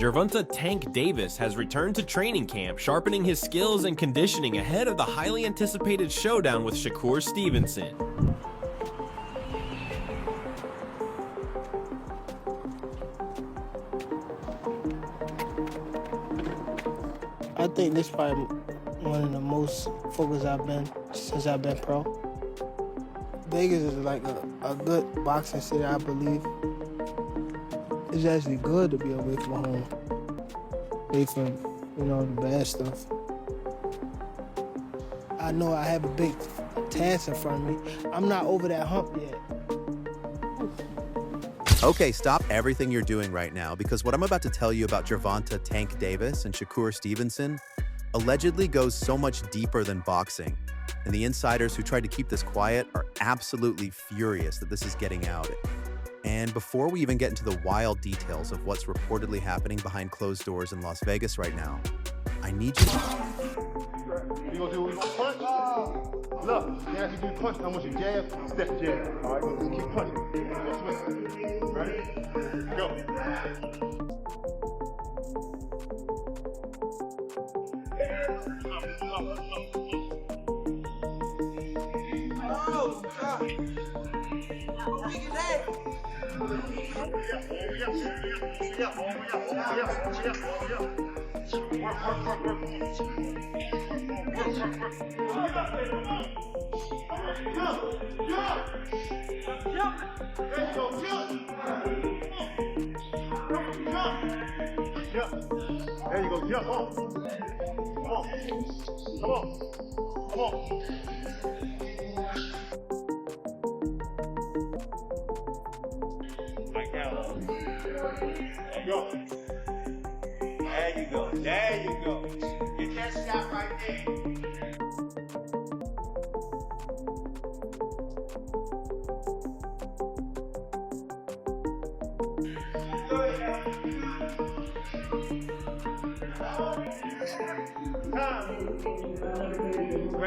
Gervonta "Tank" Davis has returned to training camp, sharpening his skills and conditioning ahead of the highly anticipated showdown with Shakur Stevenson. I think this is probably one of the most focused I've been since I've been pro. Vegas is like a good boxing city, I believe. It's actually good to be away from home, away from, the bad stuff. I know I have a big task in front of me. I'm not over that hump yet. Okay, stop everything you're doing right now, because what I'm about to tell you about Gervonta "Tank" Davis and Shakur Stevenson allegedly goes so much deeper than boxing. And the insiders who tried to keep this quiet are absolutely furious that this is getting out. And before we even get into the wild details of what's reportedly happening behind closed doors in Las Vegas right now, I need you to... You gonna do what you gonna punch? Look, now as you do punch, I want you jab, step jab. All right, just keep punching. Go switch. Ready? Go. There you go, jump on. Come on. Come on. Come on. Like that. There you go. There you go. There you go. Get that shot right there.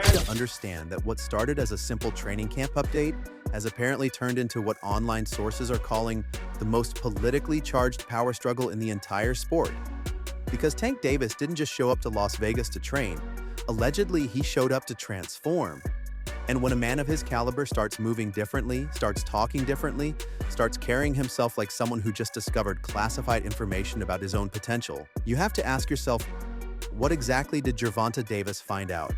To understand that what started as a simple training camp update has apparently turned into what online sources are calling the most politically charged power struggle in the entire sport. Because Tank Davis didn't just show up to Las Vegas to train, allegedly he showed up to transform. And when a man of his caliber starts moving differently, starts talking differently, starts carrying himself like someone who just discovered classified information about his own potential, you have to ask yourself, what exactly did Gervonta Davis find out?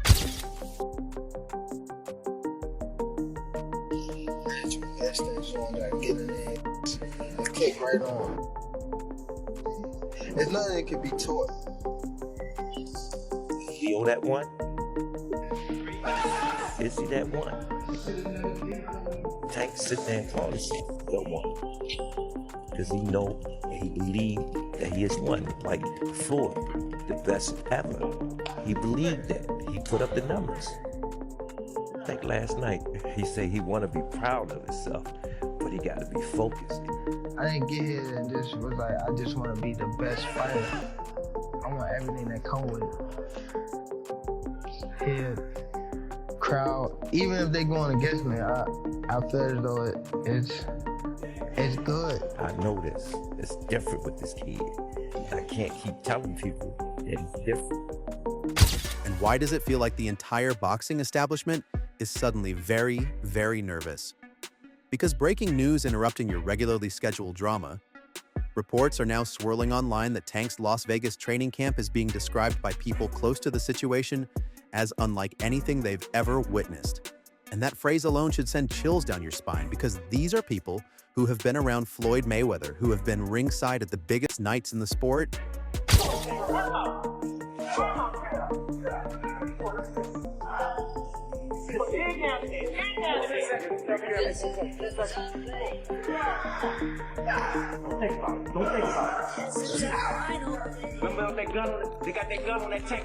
Kick right on. There's nothing that can be taught. Feel that one? Is he that one? Tank sit there and call this the one. Because he know and he believed that he is one. Like Floyd, the best ever. He believed that. He put up the numbers. I think last night he said he want to be proud of himself, but he got to be focused. I didn't get here and just was like, I just want to be the best fighter. I want everything that comes with it. Here, crowd, even if they going against me, I feel as though it's good. I know this. It's different with this kid. I can't keep telling people that it's different. And why does it feel like the entire boxing establishment is suddenly very, very nervous? Because breaking news interrupting your regularly scheduled drama, reports are now swirling online that Tank's Las Vegas training camp is being described by people close to the situation as unlike anything they've ever witnessed. And that phrase alone should send chills down your spine, because these are people who have been around Floyd Mayweather, who have been ringside at the biggest nights in the sport. Don't think about it. Remember that gun? They got that gun on that tank.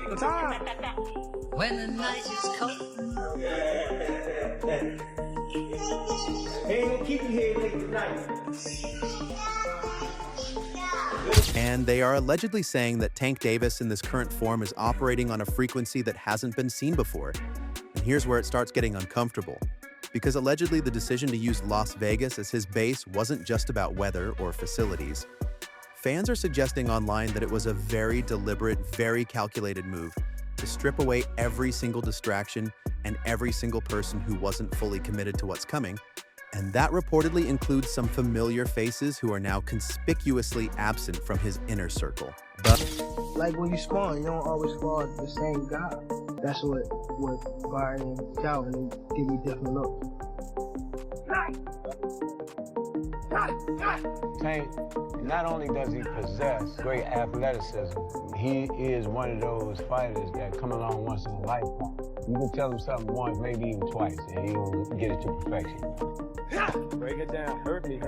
When the night is cold. They ain't gonna keep you here late tonight. And they are allegedly saying that Tank Davis in this current form is operating on a frequency that hasn't been seen before. And here's where it starts getting uncomfortable. Because allegedly the decision to use Las Vegas as his base wasn't just about weather or facilities. Fans are suggesting online that it was a very deliberate, very calculated move to strip away every single distraction and every single person who wasn't fully committed to what's coming, and that reportedly includes some familiar faces who are now conspicuously absent from his inner circle. Like when you spawn, you don't always spawn the same guy. That's what Byron and Calvin give me different looks. Tank, not only does he possess great athleticism, he is one of those fighters that come along once in a lifetime. You can tell him something once, maybe even twice, and he'll get it to perfection. Break it down. Hurt me.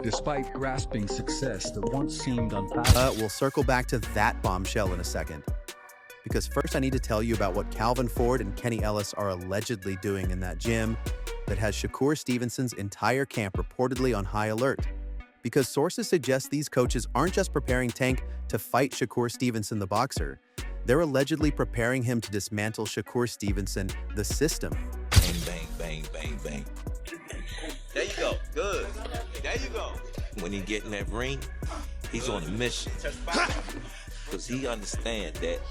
Despite grasping success that once seemed unfathomable. We'll circle back to that bombshell in a second. Because first I need to tell you about what Calvin Ford and Kenny Ellis are allegedly doing in that gym that has Shakur Stevenson's entire camp reportedly on high alert. Because sources suggest these coaches aren't just preparing Tank to fight Shakur Stevenson the boxer, they're allegedly preparing him to dismantle Shakur Stevenson, the system. Bang, bang, bang, bang, bang. There you go. Good. There you go. When he get in that ring, he's on a mission. Because he understands that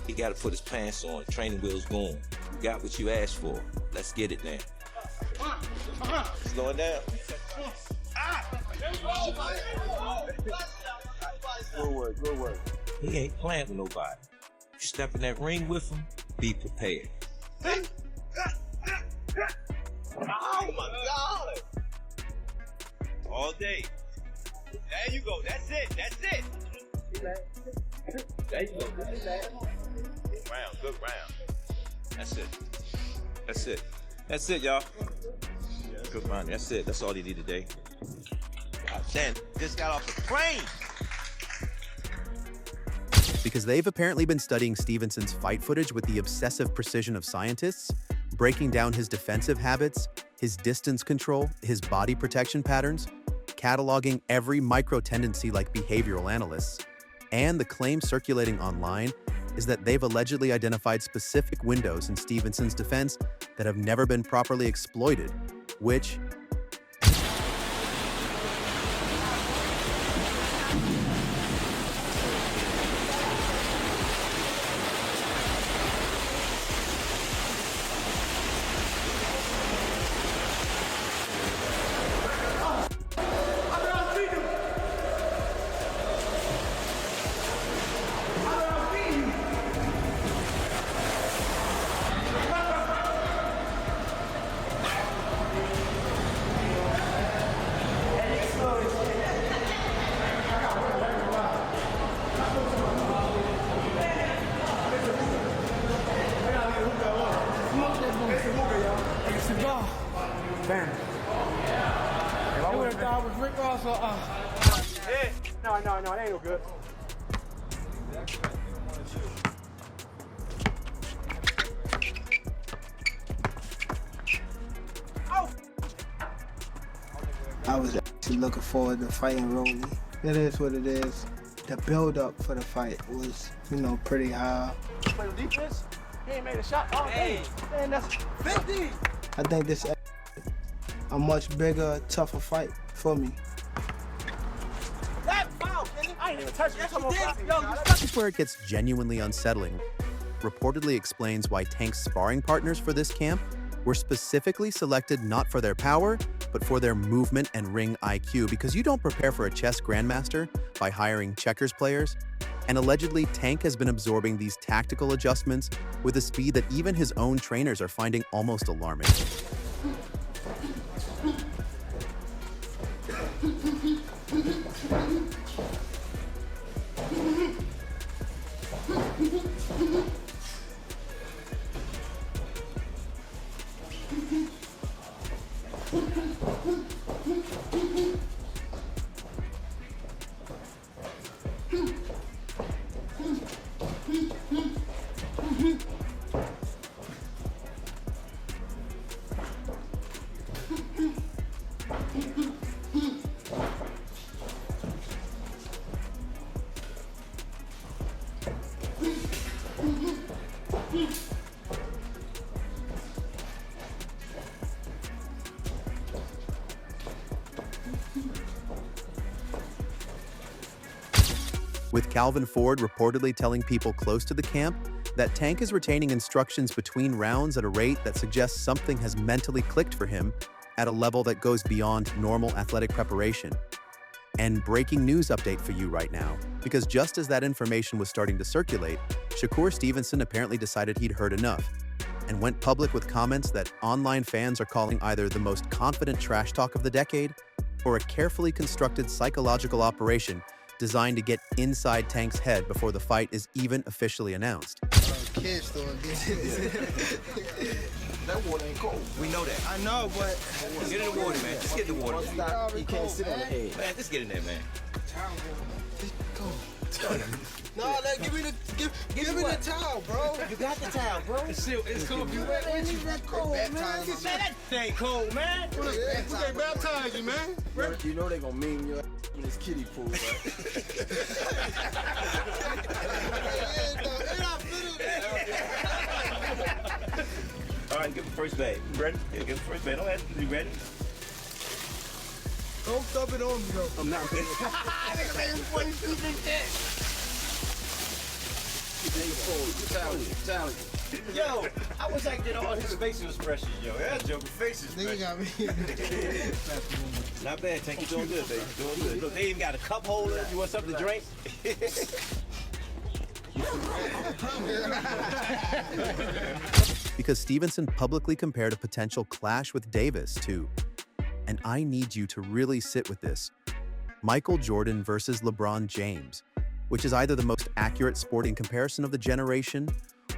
he got to put his pants on, training wheels going. You got what you asked for. Let's get it now. Slow it down. Good work. He ain't playing with nobody. You step in that ring with him, be prepared. Oh my God! All day. There you go. That's it. There you go. Good round. That's it, y'all. Good round. That's it. That's all he did today. God damn, just got off the plane. Because they've apparently been studying Stevenson's fight footage with the obsessive precision of scientists, breaking down his defensive habits, his distance control, his body protection patterns, cataloging every micro-tendency like behavioral analysts, and the claim circulating online is that they've allegedly identified specific windows in Stevenson's defense that have never been properly exploited, which No, it ain't no good. I was actually looking forward to fighting Rolly. It is what it is. The build-up for the fight was, pretty high. Play the defense. He ain't made a shot all day. Man, that's 50. I think this is a much bigger, tougher fight for me. I ain't even touched it. This is where it gets genuinely unsettling. Reportedly explains why Tank's sparring partners for this camp were specifically selected not for their power, but for their movement and ring IQ, because you don't prepare for a chess grandmaster by hiring checkers players. And allegedly, Tank has been absorbing these tactical adjustments with a speed that even his own trainers are finding almost alarming. with Calvin Ford reportedly telling people close to the camp that Tank is retaining instructions between rounds at a rate that suggests something has mentally clicked for him at a level that goes beyond normal athletic preparation. And breaking news update for you right now, because just as that information was starting to circulate, Shakur Stevenson apparently decided he'd heard enough and went public with comments that online fans are calling either the most confident trash talk of the decade or a carefully constructed psychological operation designed to get inside Tank's head before the fight is even officially announced. Kids doing this. That water ain't cold. We know that. I know, but Get in the water, man. Just get in the water. you can't sit on the head. Man, just get in there, man. No, give me the towel, bro. You got the towel, bro. It's cool. You wet with you. That cold, man. Man, that ain't cold, man. We can't baptize you, man. You know they gonna mean you in this kiddie pool, All right, give him first bag. You ready? Yeah, give him first bag. Don't have to be ready. Don't stop it on me, though. I'm not ready. Yo, I wish I could get all his facial expressions, yo. That joker faces. Nigga got me. Not bad, Tank. You doing good, baby. Doing good. Look, they even got a cup holder. You want something to drink? Because Stevenson publicly compared a potential clash with Davis to, and I need you to really sit with this, Michael Jordan versus LeBron James, which is either the most accurate sporting comparison of the generation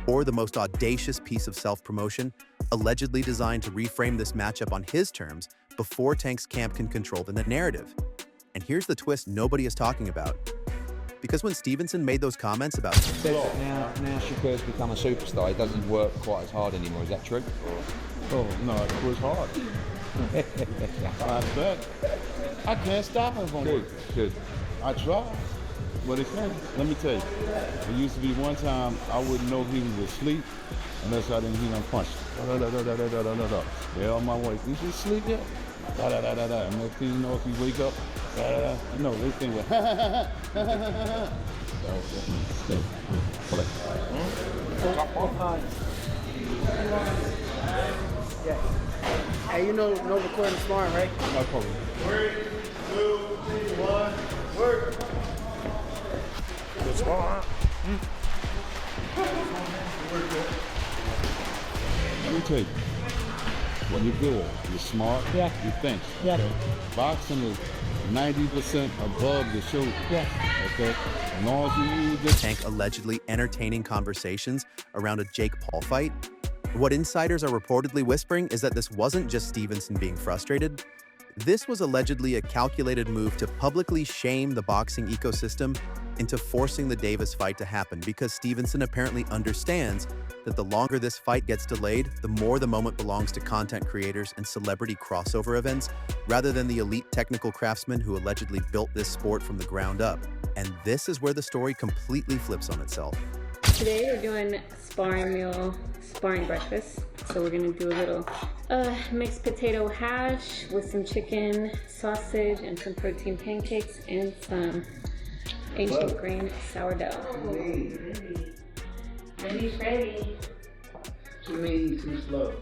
or the most audacious piece of self-promotion, allegedly designed to reframe this matchup on his terms before Tank's camp can control the narrative. And here's the twist nobody is talking about. Because when Stevenson made those comments about now Shakur's become a superstar, he doesn't work quite as hard anymore, is that true? Oh, no, it was hard. I can't stop him from working. Good. I tried, but let me tell you, it used to be one time I wouldn't know if he was asleep unless I didn't hear him punch. Yeah, on my wife, you just sleep yet? And next thing you know, if you wake up, no, they think with Hey, you know no recording sparring, right? no problem. 3, 2, 1, work. Let me tell you, when you're good, you're smart, you think. Yeah. Boxing is 90% above the shoulder. Yeah. Okay? As long as you use this. Tank allegedly entertaining conversations around a Jake Paul fight, what insiders are reportedly whispering is that this wasn't just Stevenson being frustrated. This was allegedly a calculated move to publicly shame the boxing ecosystem into forcing the Davis fight to happen, because Stevenson apparently understands that the longer this fight gets delayed, the more the moment belongs to content creators and celebrity crossover events, rather than the elite technical craftsmen who allegedly built this sport from the ground up. And this is where the story completely flips on itself. Today we're doing sparring breakfast. So we're gonna do a little mixed potato hash with some chicken, sausage, and some protein pancakes, and some ancient grain sourdough. Ready. Too easy, too slow.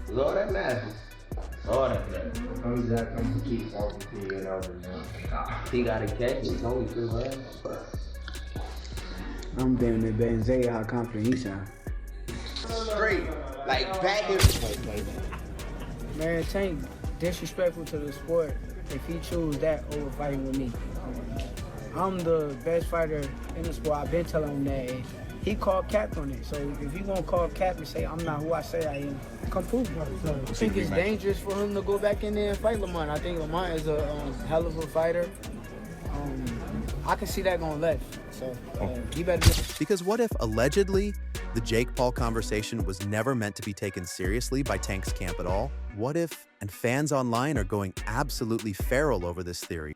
Lord that matters. Lord that matters. Comes that comes to keep talking to you and over now. He got a catch, he told me to, man. I'm damn near betting Zay how confident he sound. Straight, like back here. Man, Tank disrespectful to the sport if he choose that over fighting with me. I'm the best fighter in the sport. I've been telling him that. And he called cap on it. So if you gonna call cap and say I'm not who I say I am, come prove it. I think it's dangerous for him to go back in there and fight Lamont. I think Lamont is a hell of a fighter. I can see that going left. So he better be. Because what if, allegedly, the Jake Paul conversation was never meant to be taken seriously by Tank's camp at all? What if, and fans online are going absolutely feral over this theory,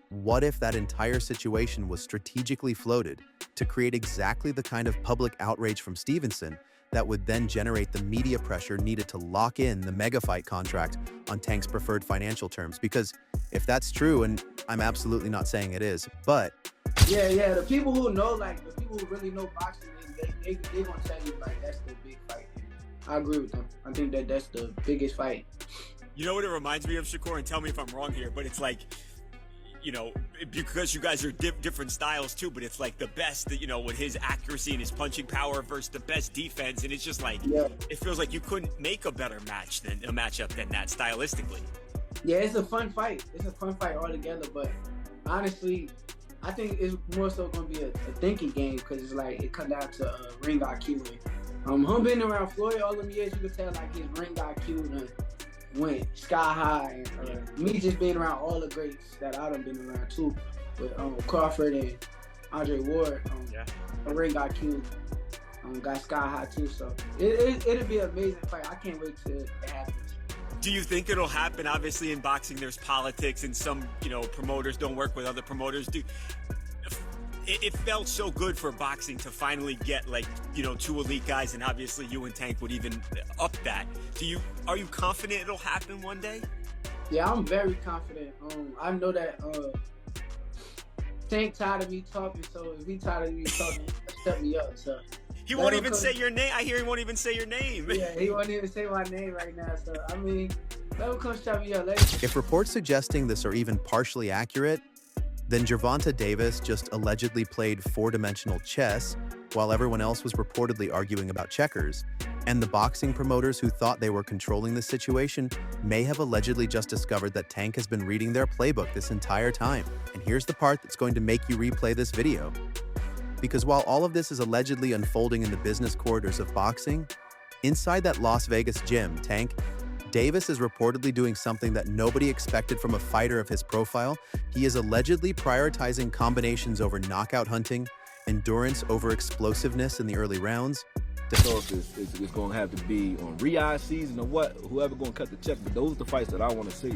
what if that entire situation was strategically floated to create exactly the kind of public outrage from Stevenson that would then generate the media pressure needed to lock in the mega fight contract on Tank's preferred financial terms. Because if that's true, and I'm absolutely not saying it is, but yeah, the people who know, like the people who really know boxing, they gonna tell you like that's the big fight. I agree with them. I think that's the biggest fight. You know what it reminds me of, Shakur, and tell me if I'm wrong here, but it's like, you know, because you guys are different styles too, but it's like the best, you know, with his accuracy and his punching power versus the best defense, and it's just like, it feels like you couldn't make a better matchup than that stylistically. Yeah, it's a fun fight. It's a fun fight altogether, but honestly, I think it's more so gonna be a thinking game because it's like it comes down to ring IQ. Him being around Floyd all them years, you can tell like his ring IQ went sky high. And me just being around all the greats that I done been around too, with Crawford and Andre Ward, ring IQ got sky high too. So it'll be an amazing fight. I can't wait till it happens. Do you think it'll happen? Obviously, in boxing, there's politics, and some, you know, promoters don't work with other promoters. It felt so good for boxing to finally get, like, you know, two elite guys, and obviously you and Tank would even up that. Are you confident it'll happen one day? Yeah, I'm very confident. I know that Tank tired of me talking, so if he tired of me talking, step me up. So he won't even say your name. I hear he won't even say your name. Yeah, he won't even say my name right now. So I mean, let him come step me up. If reports suggesting this are even partially accurate, then Gervonta Davis just allegedly played four-dimensional chess while everyone else was reportedly arguing about checkers, and the boxing promoters who thought they were controlling the situation may have allegedly just discovered that Tank has been reading their playbook this entire time. And here's the part that's going to make you replay this video. Because while all of this is allegedly unfolding in the business corridors of boxing, inside that Las Vegas gym, Davis is reportedly doing something that nobody expected from a fighter of his profile. He is allegedly prioritizing combinations over knockout hunting, endurance over explosiveness in the early rounds. So it's going to have to be on Riyadh season or what, whoever going to cut the check, but those are the fights that I want to see.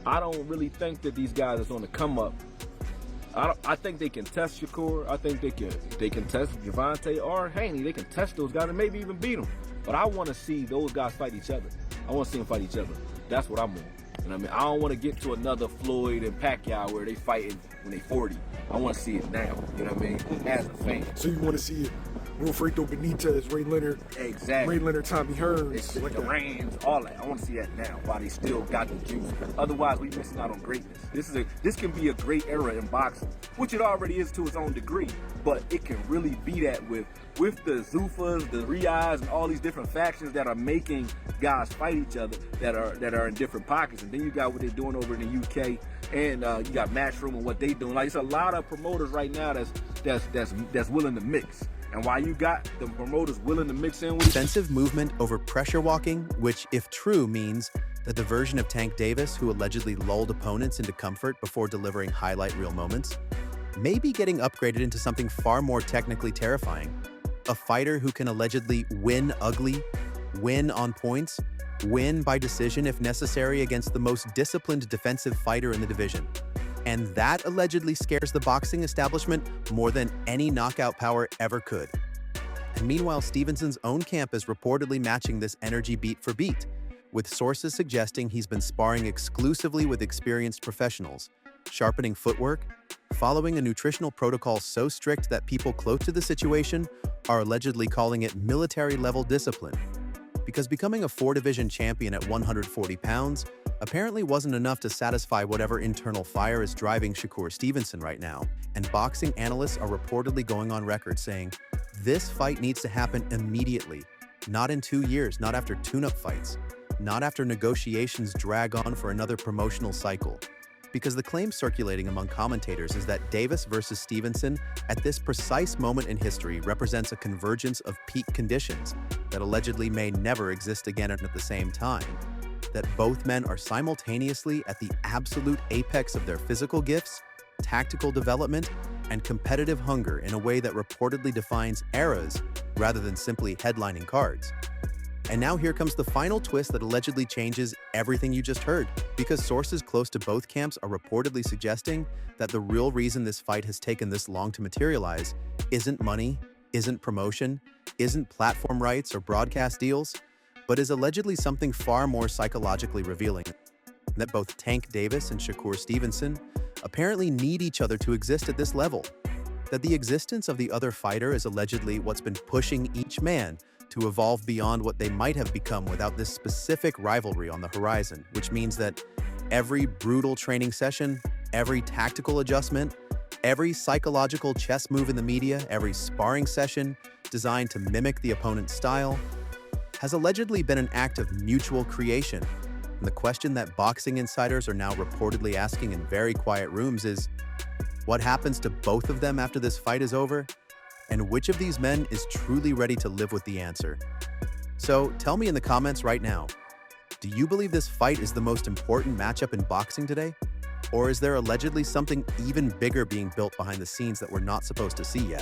I don't really think that these guys are on the come up. I think they can test Shakur. I think they can test Gervonta or Haney. They can test those guys and maybe even beat them. But I want to see those guys fight each other. I want to see them fight each other. That's what I'm on. You know what I mean? I don't want to get to another Floyd and Pacquiao where they fighting when they 40. I want to see it now. You know what I mean? As a fan. So you want to see it? Wilfredo Benitez, Ray Leonard, exactly. Ray Leonard, Tommy Hearns, like the Rams, all that. I want to see that now while they still got the juice. Otherwise, we missing out on greatness. This can be a great era in boxing, which it already is to its own degree. But it can really be that with the Zufas, the Riyadhs, and all these different factions that are making guys fight each other that are in different pockets. And then you got what they're doing over in the UK, and you got Matchroom and what they doing. Like, it's a lot of promoters right now that's willing to mix. And while you got the promoters willing to mix in with defensive movement over pressure walking, which, if true, means that the version of Tank Davis who allegedly lulled opponents into comfort before delivering highlight reel moments, may be getting upgraded into something far more technically terrifying. A fighter who can allegedly win ugly, win on points, win by decision if necessary against the most disciplined defensive fighter in the division. And that allegedly scares the boxing establishment more than any knockout power ever could. And meanwhile, Stevenson's own camp is reportedly matching this energy beat for beat, with sources suggesting he's been sparring exclusively with experienced professionals, sharpening footwork, following a nutritional protocol so strict that people close to the situation are allegedly calling it military-level discipline. Because becoming a four-division champion at 140 pounds apparently wasn't enough to satisfy whatever internal fire is driving Shakur Stevenson right now, and boxing analysts are reportedly going on record saying, this fight needs to happen immediately, not in 2 years, not after tune-up fights, not after negotiations drag on for another promotional cycle. Because the claim circulating among commentators is that Davis versus Stevenson at this precise moment in history represents a convergence of peak conditions that allegedly may never exist again at the same time, that both men are simultaneously at the absolute apex of their physical gifts, tactical development, and competitive hunger in a way that reportedly defines eras rather than simply headlining cards. And now here comes the final twist that allegedly changes everything you just heard, because sources close to both camps are reportedly suggesting that the real reason this fight has taken this long to materialize isn't money, isn't promotion, isn't platform rights or broadcast deals, but is allegedly something far more psychologically revealing. That both Tank Davis and Shakur Stevenson apparently need each other to exist at this level. That the existence of the other fighter is allegedly what's been pushing each man to evolve beyond what they might have become without this specific rivalry on the horizon, which means that every brutal training session, every tactical adjustment, every psychological chess move in the media, every sparring session designed to mimic the opponent's style, has allegedly been an act of mutual creation. And the question that boxing insiders are now reportedly asking in very quiet rooms is, what happens to both of them after this fight is over? And which of these men is truly ready to live with the answer? So tell me in the comments right now, do you believe this fight is the most important matchup in boxing today? Or is there allegedly something even bigger being built behind the scenes that we're not supposed to see yet?